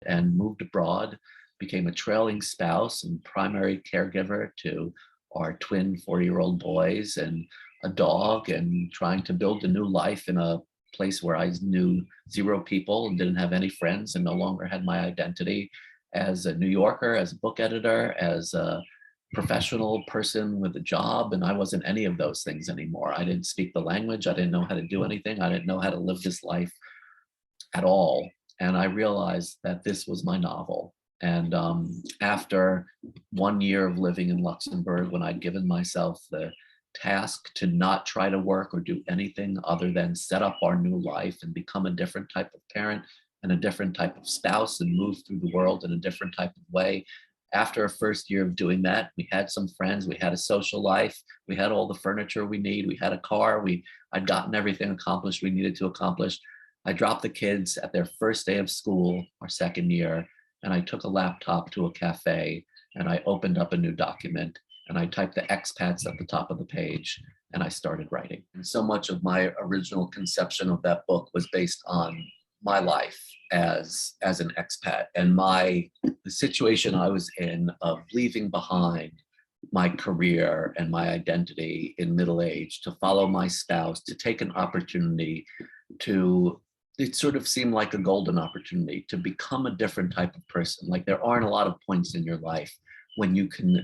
and moved abroad, became a trailing spouse and primary caregiver to our twin 4-year-old boys and a dog, and trying to build a new life in a place where I knew zero people and didn't have any friends and no longer had my identity as a New Yorker, as a book editor, as a professional person with a job. And I wasn't any of those things anymore. I didn't speak the language. I didn't know how to do anything. I didn't know how to live this life at all. And I realized that this was my novel. And after 1 year of living in Luxembourg, when I'd given myself the task to not try to work or do anything other than set up our new life and become a different type of parent and a different type of spouse and move through the world in a different type of way. After a first year of doing that, we had some friends, we had a social life, we had all the furniture we need, we had a car, I'd gotten everything accomplished we needed to accomplish. I dropped the kids at their first day of school, our second year, and I took a laptop to a cafe and I opened up a new document and I typed the expats at the top of the page and I started writing. And so much of my original conception of that book was based on my life as an expat and the situation I was in of leaving behind my career and my identity in middle age to follow my spouse, to take an opportunity it sort of seemed like a golden opportunity to become a different type of person. Like there aren't a lot of points in your life when you can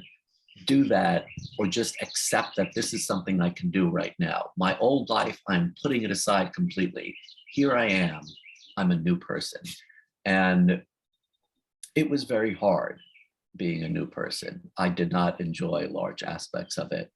do that or just accept that this is something I can do right now. My old life, I'm putting it aside completely. Here I am, I'm a new person. And it was very hard being a new person. I did not enjoy large aspects of it,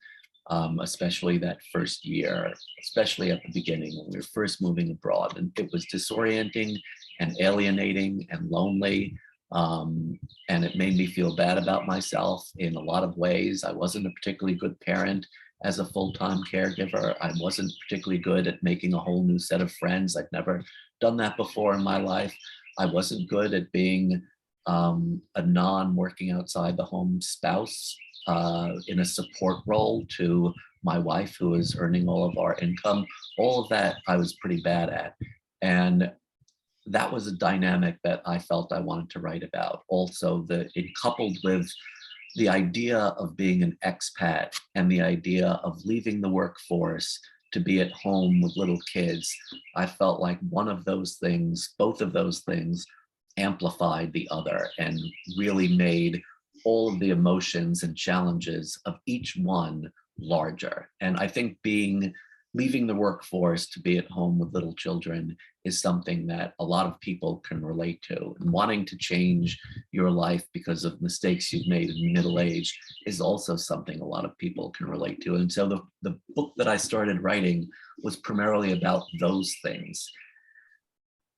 especially that first year, especially at the beginning when we were first moving abroad. And it was disorienting and alienating and lonely. And it made me feel bad about myself in a lot of ways. I wasn't a particularly good parent as a full-time caregiver. I wasn't particularly good at making a whole new set of friends. I'd never done that before in my life. I wasn't good at being a non-working outside the home spouse in a support role to my wife, who was earning all of our income. All of that I was pretty bad at. And that was a dynamic that I felt I wanted to write about. Also, it coupled with the idea of being an expat and the idea of leaving the workforce to be at home with little kids. I felt like one of those things, both of those things, amplified the other and really made all of the emotions and challenges of each one larger. And I think leaving the workforce to be at home with little children is something that a lot of people can relate to. And wanting to change your life because of mistakes you've made in middle age is also something a lot of people can relate to. And so the book that I started writing was primarily about those things.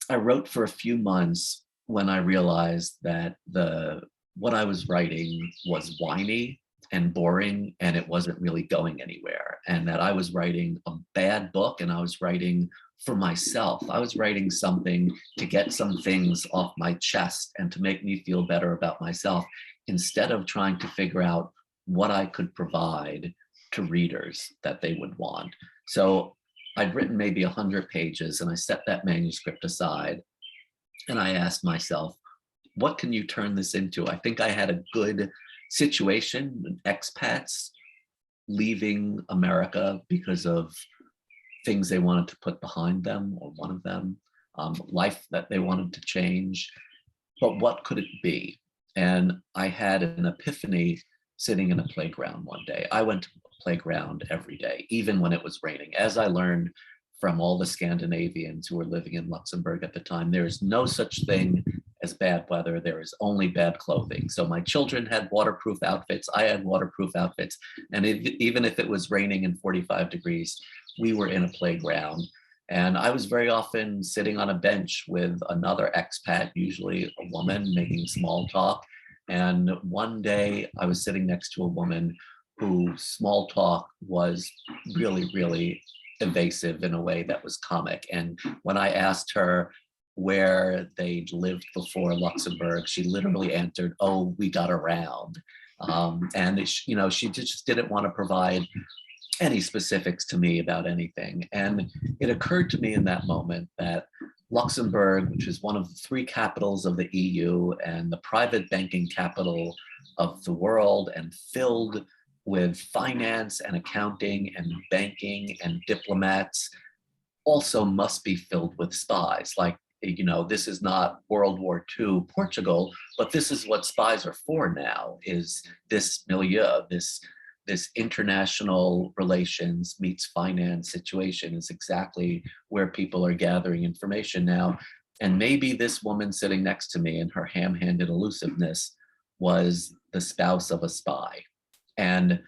I wrote for a few months when I realized that what I was writing was whiny and boring, and it wasn't really going anywhere, and that I was writing a bad book, and I was writing for myself. I was writing something to get some things off my chest and to make me feel better about myself, instead of trying to figure out what I could provide to readers that they would want. So I'd written maybe 100 pages, and I set that manuscript aside, and I asked myself, what can you turn this into? I think I had a good situation, expats leaving America because of things they wanted to put behind them, or one of them, life that they wanted to change. But what could it be? And I had an epiphany sitting in a playground one day. I went to a playground every day, even when it was raining. As I learned from all the Scandinavians who were living in Luxembourg at the time, there is no such thing as bad weather. There is only bad clothing. So my children had waterproof outfits. I had waterproof outfits. And even if it was raining and 45 degrees, we were in a playground. And I was very often sitting on a bench with another expat, usually a woman, making small talk. And one day I was sitting next to a woman whose small talk was really, really evasive in a way that was comic. And when I asked her where they'd lived before Luxembourg, she literally answered, "Oh, we got around." And she just didn't want to provide any specifics to me about anything. And it occurred to me in that moment that Luxembourg, which is one of the three capitals of the EU and the private banking capital of the world, and filled with finance and accounting and banking and diplomats, also must be filled with spies. Like, this is not World War II Portugal, but this is what spies are for now, is this milieu, this international relations meets finance situation is exactly where people are gathering information now. And maybe this woman sitting next to me and her ham-handed elusiveness was the spouse of a spy. And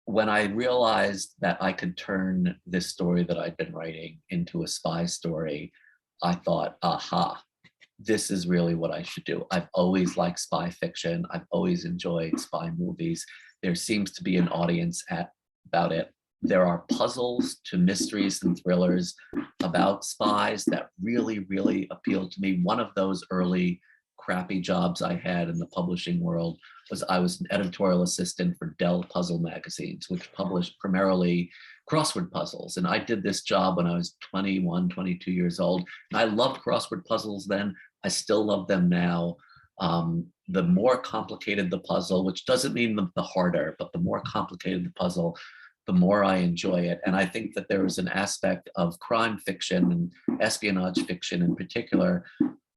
when I realized that I could turn this story that I'd been writing into a spy story, I thought, aha, this is really what I should do. I've always liked spy fiction. I've always enjoyed spy movies. There seems to be an audience about it. There are puzzles to mysteries and thrillers about spies that really, really appeal to me. One of those early crappy jobs I had in the publishing world was I was an editorial assistant for Dell Puzzle magazines, which published primarily crossword puzzles. And I did this job when I was 21, 22 years old. And I loved crossword puzzles then. I still love them now. The more complicated the puzzle, which doesn't mean the harder, but the more complicated the puzzle, the more I enjoy it. And I think that there is an aspect of crime fiction and espionage fiction in particular,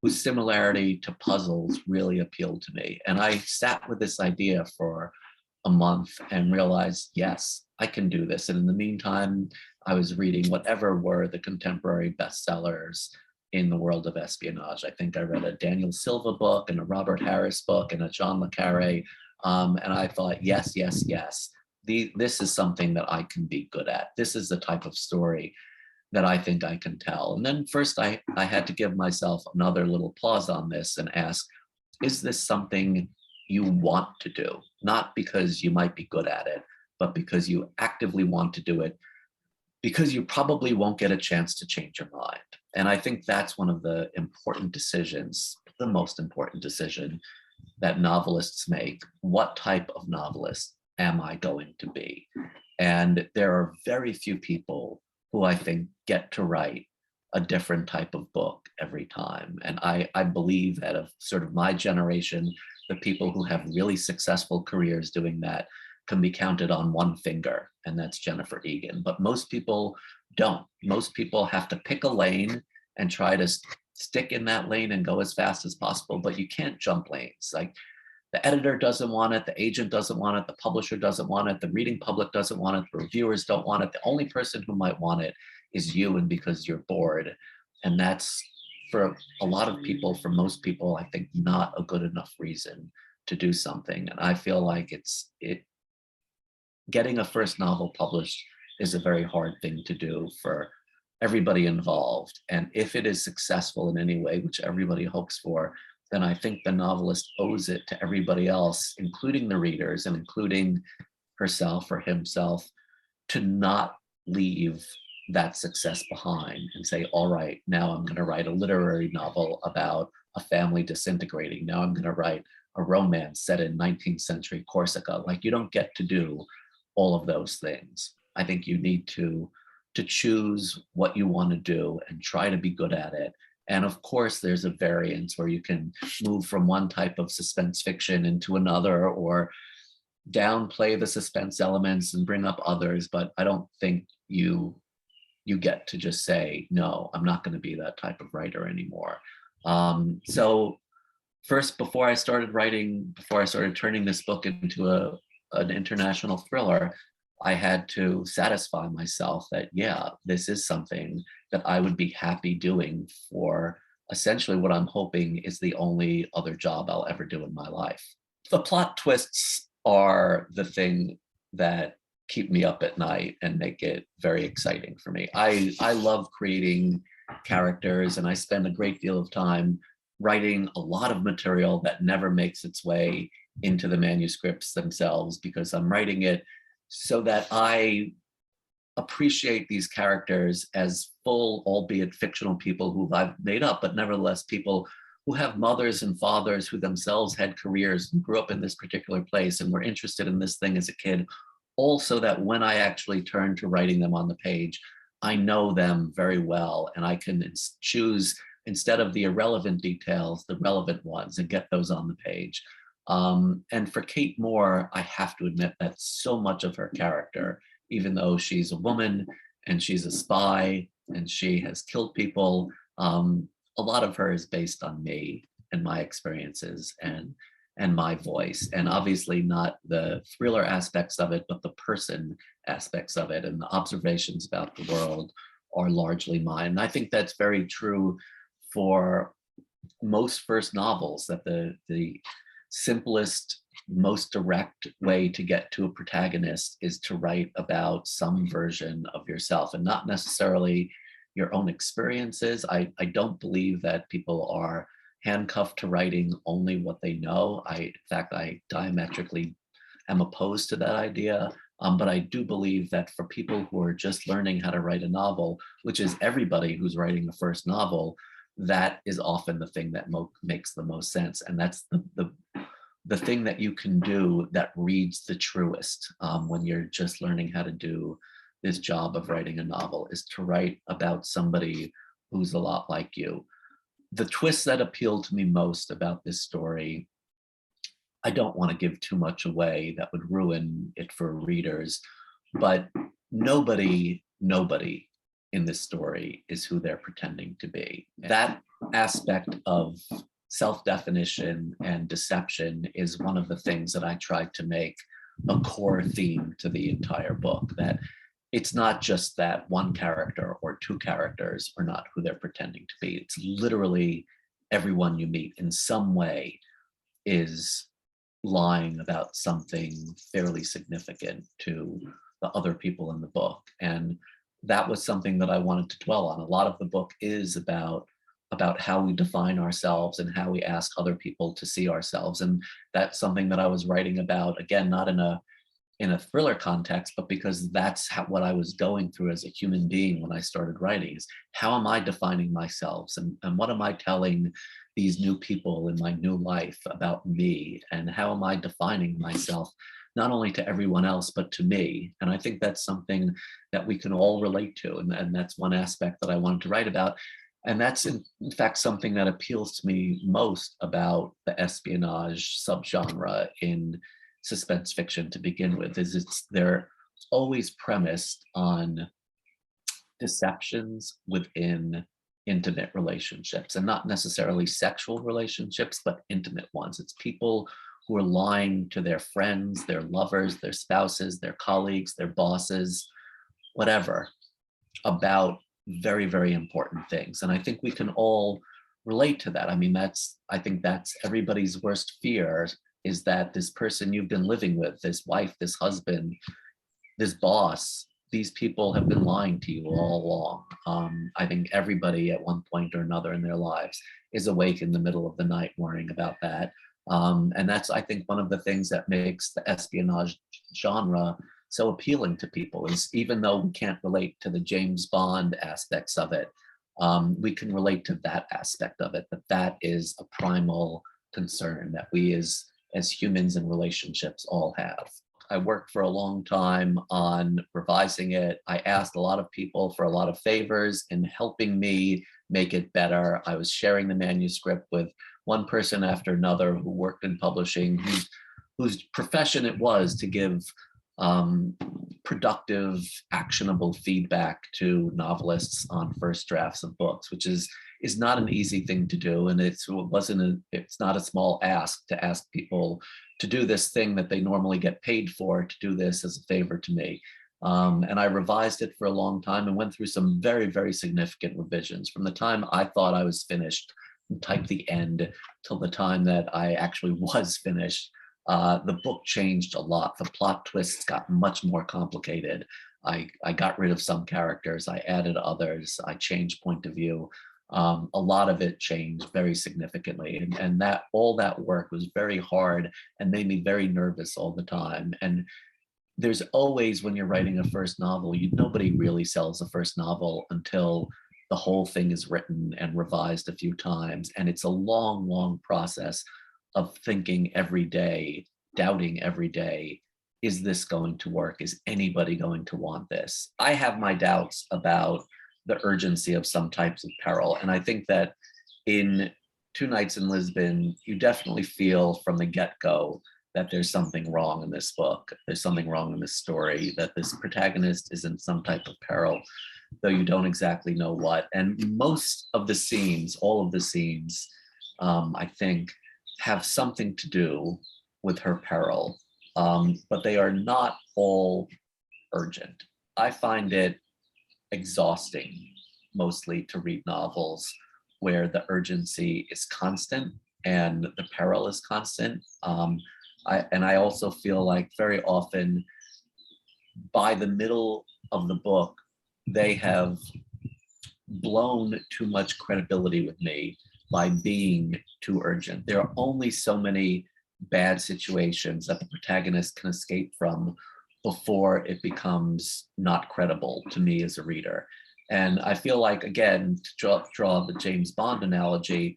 whose similarity to puzzles really appealed to me. And I sat with this idea for a month and realized, yes, I can do this. And in the meantime, I was reading whatever were the contemporary bestsellers in the world of espionage. I think I read a Daniel Silva book and a Robert Harris book and a John le Carre. And I thought, yes, yes, yes. This is something that I can be good at. This is the type of story that I think I can tell. And then first I had to give myself another little pause on this and ask, is this something you want to do? Not because you might be good at it, but because you actively want to do it, because you probably won't get a chance to change your mind. And I think that's one of the important decisions, the most important decision that novelists make. What type of novelist am I going to be? And there are very few people who I think get to write a different type of book every time. And I believe that of sort of my generation, the people who have really successful careers doing that can be counted on one finger, and that's Jennifer Egan. But most people don't. Most people have to pick a lane and try to stick in that lane and go as fast as possible, but you can't jump lanes. Like, the editor doesn't want it, the agent doesn't want it, the publisher doesn't want it, the reading public doesn't want it, the reviewers don't want it. The only person who might want it is you, and because you're bored. And that's, for a lot of people, for most people, I think not a good enough reason to do something. And I feel like getting a first novel published is a very hard thing to do for everybody involved. And if it is successful in any way, which everybody hopes for, then I think the novelist owes it to everybody else, including the readers and including herself or himself, to not leave that success behind and say, all right, now I'm going to write a literary novel about a family disintegrating. Now I'm going to write a romance set in 19th century Corsica. Like, you don't get to do all of those things. I think you need to choose what you want to do and try to be good at it. And of course, there's a variance where you can move from one type of suspense fiction into another, or downplay the suspense elements and bring up others. But I don't think you get to just say, no, I'm not going to be that type of writer anymore. So first, before I started turning this book into an international thriller, I had to satisfy myself that, yeah, this is something that I would be happy doing for essentially what I'm hoping is the only other job I'll ever do in my life. The plot twists are the thing that keep me up at night and make it very exciting for me. I love creating characters, and I spend a great deal of time writing a lot of material that never makes its way into the manuscripts themselves, because I'm writing it so that I appreciate these characters as full, albeit fictional people who I've made up, but nevertheless people who have mothers and fathers who themselves had careers and grew up in this particular place and were interested in this thing as a kid, all so that when I actually turn to writing them on the page, I know them very well and I can choose instead of the irrelevant details, the relevant ones, and get those on the page. And for Kate Moore, I have to admit that so much of her character, even though she's a woman and she's a spy and she has killed people, a lot of her is based on me and my experiences and my voice, and obviously not the thriller aspects of it, but the person aspects of it, and the observations about the world are largely mine. And I think that's very true for most first novels, that the simplest, most direct way to get to a protagonist is to write about some version of yourself and not necessarily your own experiences. I don't believe that people are handcuffed to writing only what they know. In fact, I diametrically am opposed to that idea. But I do believe that for people who are just learning how to write a novel, which is everybody who's writing a first novel, that is often the thing that makes the most sense. And that's the thing that you can do that reads the truest when you're just learning how to do this job of writing a novel, is to write about somebody who's a lot like you. The twist that appealed to me most about this story, I don't want to give too much away that would ruin it for readers, but nobody in this story is who they're pretending to be. That aspect of self-definition and deception is one of the things that I tried to make a core theme to the entire book, that it's not just that one character or two characters are not who they're pretending to be. It's literally everyone you meet in some way is lying about something fairly significant to the other people in the book. And that was something that I wanted to dwell on. A lot of the book is about how we define ourselves and how we ask other people to see ourselves. And that's something that I was writing about, again, not in a thriller context, but because that's what I was going through as a human being when I started writing, is how am I defining myself, and what am I telling these new people in my new life about me, and how am I defining myself, not only to everyone else, but to me. And I think that's something that we can all relate to. And that's one aspect that I wanted to write about. And that's in fact something that appeals to me most about the espionage subgenre in suspense fiction to begin with, is they're always premised on deceptions within intimate relationships, and not necessarily sexual relationships, but intimate ones. It's people who are lying to their friends, their lovers, their spouses, their colleagues, their bosses, whatever, about very, very important things. And I think we can all relate to that. I mean, I think that's everybody's worst fear, is that this person you've been living with, this wife, this husband, this boss, these people have been lying to you all along. I think everybody at one point or another in their lives is awake in the middle of the night worrying about that. And that's, I think, one of the things that makes the espionage genre so appealing to people, is even though we can't relate to the James Bond aspects of it, we can relate to that aspect of it, that is a primal concern that we as humans in relationships all have. I worked for a long time on revising it. I asked a lot of people for a lot of favors in helping me make it better. I was sharing the manuscript with one person after another who worked in publishing, whose profession it was to give productive, actionable feedback to novelists on first drafts of books, which is not an easy thing to do. And it's not a small ask to ask people to do this thing that they normally get paid for, to do this as a favor to me. And I revised it for a long time and went through some very, very significant revisions. From the time I thought I was finished and typed the end till the time that I actually was finished, the book changed a lot. The plot twists got much more complicated. I got rid of some characters, I added others, I changed point of view. A lot of it changed very significantly, and that all that work was very hard and made me very nervous all the time. And there's always, when you're writing a first novel, nobody really sells a first novel until the whole thing is written and revised a few times. And it's a long, long process of thinking every day, doubting every day, is this going to work? Is anybody going to want this? I have my doubts about the urgency of some types of peril. And I think that in Two Nights in Lisbon, you definitely feel from the get-go that there's something wrong in this book. There's something wrong in this story, that this protagonist is in some type of peril, though you don't exactly know what. And most of the scenes, all of the scenes, I think, have something to do with her peril, but they are not all urgent. I find it exhausting mostly to read novels where the urgency is constant and the peril is constant. I also feel like very often by the middle of the book, they have blown too much credibility with me by being too urgent. There are only so many bad situations that the protagonist can escape from before it becomes not credible to me as a reader. And I feel like, again, to draw the James Bond analogy,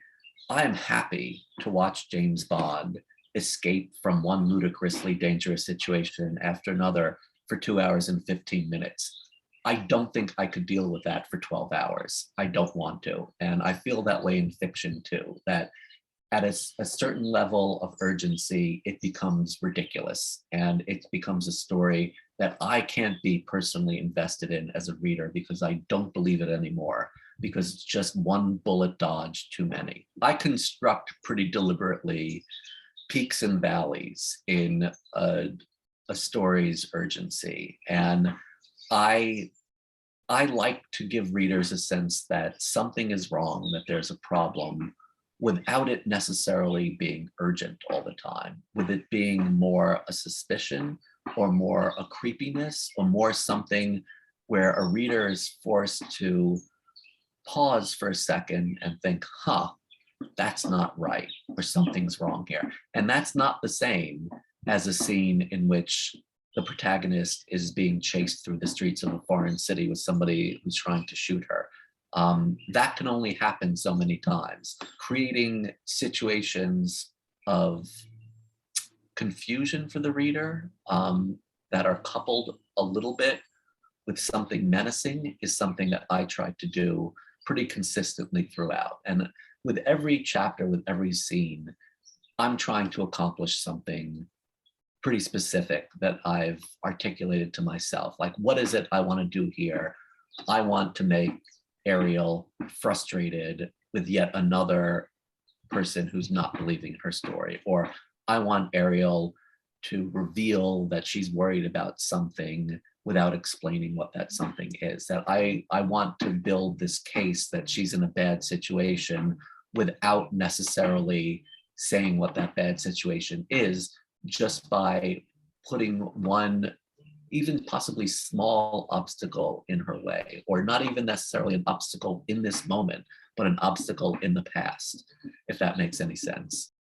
I am happy to watch James Bond escape from one ludicrously dangerous situation after another for 2 hours and 15 minutes. I don't think I could deal with that for 12 hours. I don't want to. And I feel that way in fiction too, that at a certain level of urgency, it becomes ridiculous and it becomes a story that I can't be personally invested in as a reader because I don't believe it anymore, because it's just one bullet dodge too many. I construct pretty deliberately peaks and valleys in a story's urgency. And I I like to give readers a sense that something is wrong, that there's a problem, without it necessarily being urgent all the time, with it being more a suspicion or more a creepiness or more something where a reader is forced to pause for a second and think, huh, that's not right, or something's wrong here. And that's not the same as a scene in which the protagonist is being chased through the streets of a foreign city with somebody who's trying to shoot her. That can only happen so many times. Creating situations of confusion for the reader that are coupled a little bit with something menacing is something that I try to do pretty consistently throughout. And with every chapter, with every scene, I'm trying to accomplish something pretty specific that I've articulated to myself. Like, what is it I want to do here? I want to make Ariel frustrated with yet another person who's not believing her story. Or I want Ariel to reveal that she's worried about something without explaining what that something is. That I want to build this case that she's in a bad situation without necessarily saying what that bad situation is, just by putting one even possibly small obstacle in her way, or not even necessarily an obstacle in this moment, but an obstacle in the past, if that makes any sense.